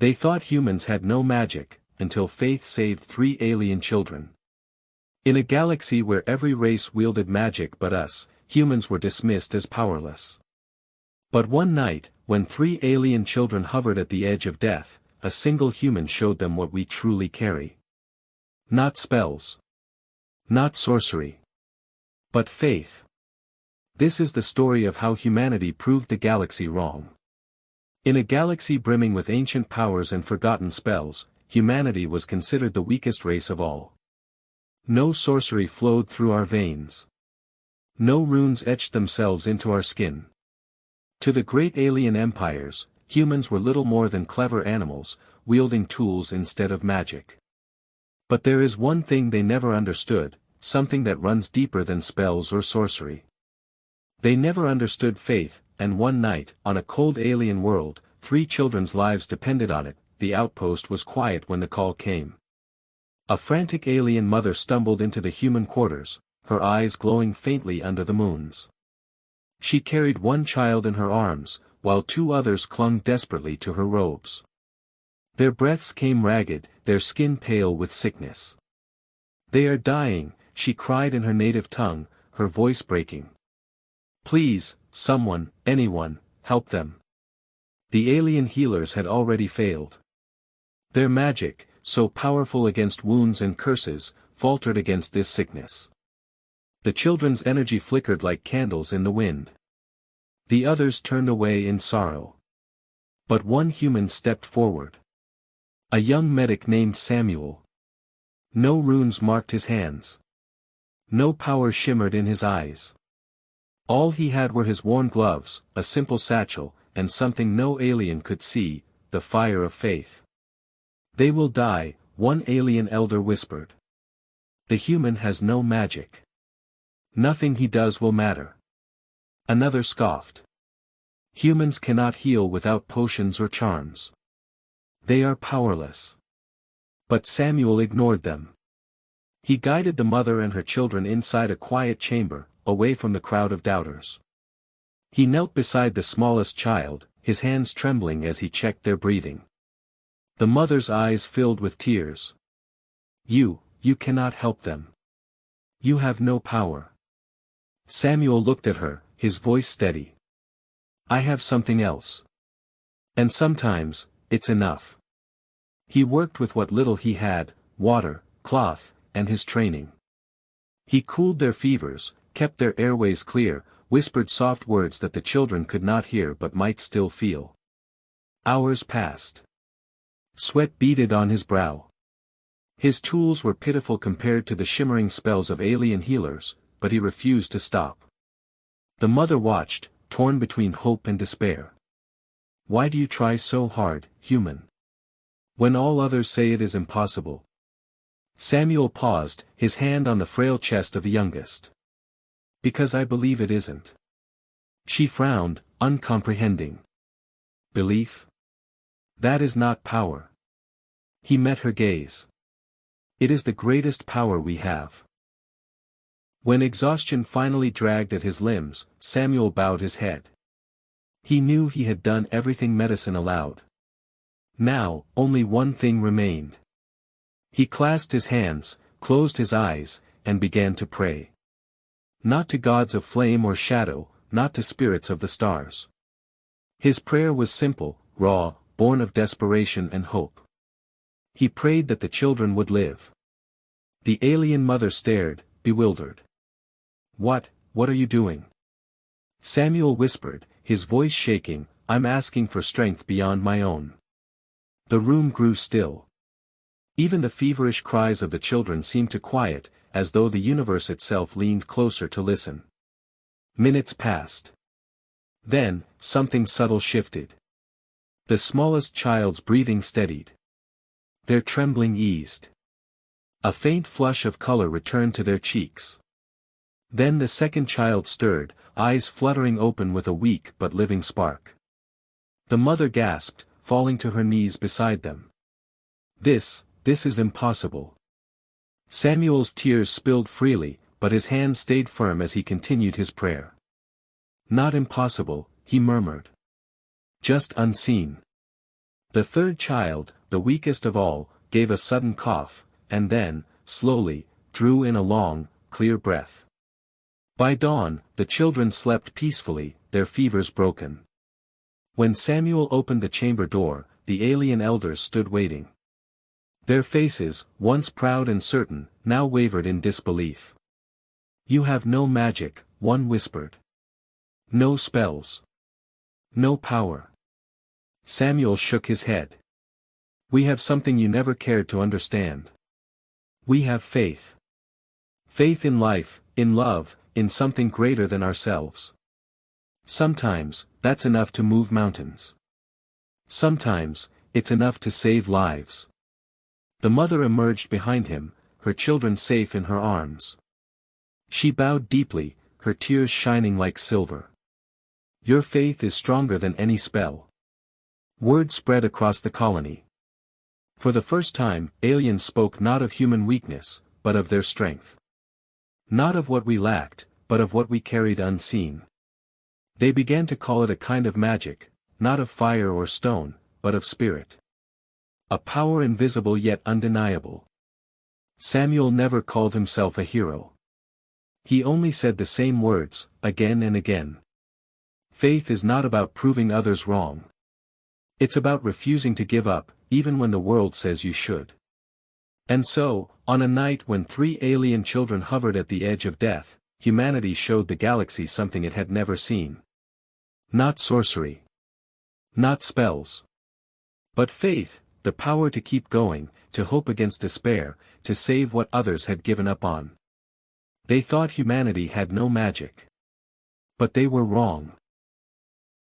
They thought humans had no magic, until Faith saved 3 alien children. In a galaxy where every race wielded magic but us, humans were dismissed as powerless. But one night, when 3 alien children hovered at the edge of death, a single human showed them what we truly carry. Not spells. Not sorcery. But faith. This is the story of how humanity proved the galaxy wrong. In a galaxy brimming with ancient powers and forgotten spells, humanity was considered the weakest race of all. No sorcery flowed through our veins. No runes etched themselves into our skin. To the great alien empires, humans were little more than clever animals, wielding tools instead of magic. But there is one thing they never understood, something that runs deeper than spells or sorcery. They never understood faith, and one night, on a cold alien world, 3 children's lives depended on it. The outpost was quiet when the call came. A frantic alien mother stumbled into the human quarters, her eyes glowing faintly under the moons. She carried 1 child in her arms, while 2 others clung desperately to her robes. Their breaths came ragged, their skin pale with sickness. "They are dying," she cried in her native tongue, her voice breaking. "Please, someone, anyone, help them." The alien healers had already failed. Their magic, so powerful against wounds and curses, faltered against this sickness. The children's energy flickered like candles in the wind. The others turned away in sorrow. But one human stepped forward. A young medic named Samuel. No runes marked his hands. No power shimmered in his eyes. All he had were his worn gloves, a simple satchel, and something no alien could see, the fire of faith. "They will die," one alien elder whispered. "The human has no magic. Nothing he does will matter." Another scoffed. "Humans cannot heal without potions or charms. They are powerless." But Samuel ignored them. He guided the mother and her children inside a quiet chamber, away from the crowd of doubters. He knelt beside the smallest child, his hands trembling as he checked their breathing. The mother's eyes filled with tears. You cannot help them. You have no power." Samuel looked at her, his voice steady. "I have something else. And sometimes, it's enough." He worked with what little he had, water, cloth, and his training. He cooled their fevers, kept their airways clear, whispered soft words that the children could not hear but might still feel. Hours passed. Sweat beaded on his brow. His tools were pitiful compared to the shimmering spells of alien healers, but he refused to stop. The mother watched, torn between hope and despair. "Why do you try so hard, human? When all others say it is impossible?" Samuel paused, his hand on the frail chest of the youngest. "Because I believe it isn't." She frowned, uncomprehending. "Belief? That is not power." He met her gaze. "It is the greatest power we have." When exhaustion finally dragged at his limbs, Samuel bowed his head. He knew he had done everything medicine allowed. Now, only one thing remained. He clasped his hands, closed his eyes, and began to pray. Not to gods of flame or shadow, not to spirits of the stars. His prayer was simple, raw, born of desperation and hope. He prayed that the children would live. The alien mother stared, bewildered. What are you doing?" Samuel whispered, his voice shaking, "I'm asking for strength beyond my own." The room grew still. Even the feverish cries of the children seemed to quiet, as though the universe itself leaned closer to listen. Minutes passed. Then, something subtle shifted. The smallest child's breathing steadied. Their trembling eased. A faint flush of color returned to their cheeks. Then the second child stirred, eyes fluttering open with a weak but living spark. The mother gasped, falling to her knees beside them. This is impossible." Samuel's tears spilled freely, but his hand stayed firm as he continued his prayer. "Not impossible," he murmured. "Just unseen. The third child, the weakest of all, gave a sudden cough, and then, slowly, drew in a long, clear breath. By dawn, the children slept peacefully, their fevers broken. When Samuel opened the chamber door, the alien elders stood waiting. Their faces, once proud and certain, now wavered in disbelief. "You have no magic," one whispered. "No spells. No power." Samuel shook his head. "We have something you never cared to understand. We have faith. Faith in life, in love, in something greater than ourselves. Sometimes, that's enough to move mountains. Sometimes, it's enough to save lives." The mother emerged behind him, her children safe in her arms. She bowed deeply, her tears shining like silver. "Your faith is stronger than any spell." Word spread across the colony. For the first time, aliens spoke not of human weakness, but of their strength. Not of what we lacked, but of what we carried unseen. They began to call it a kind of magic, not of fire or stone, but of spirit. A power invisible yet undeniable. Samuel never called himself a hero. He only said the same words, again and again. Faith is not about proving others wrong. It's about refusing to give up, even when the world says you should. And so, on a night when 3 alien children hovered at the edge of death, humanity showed the galaxy something it had never seen. Not sorcery. Not spells. But faith, the power to keep going, to hope against despair, to save what others had given up on. They thought humanity had no magic. But they were wrong.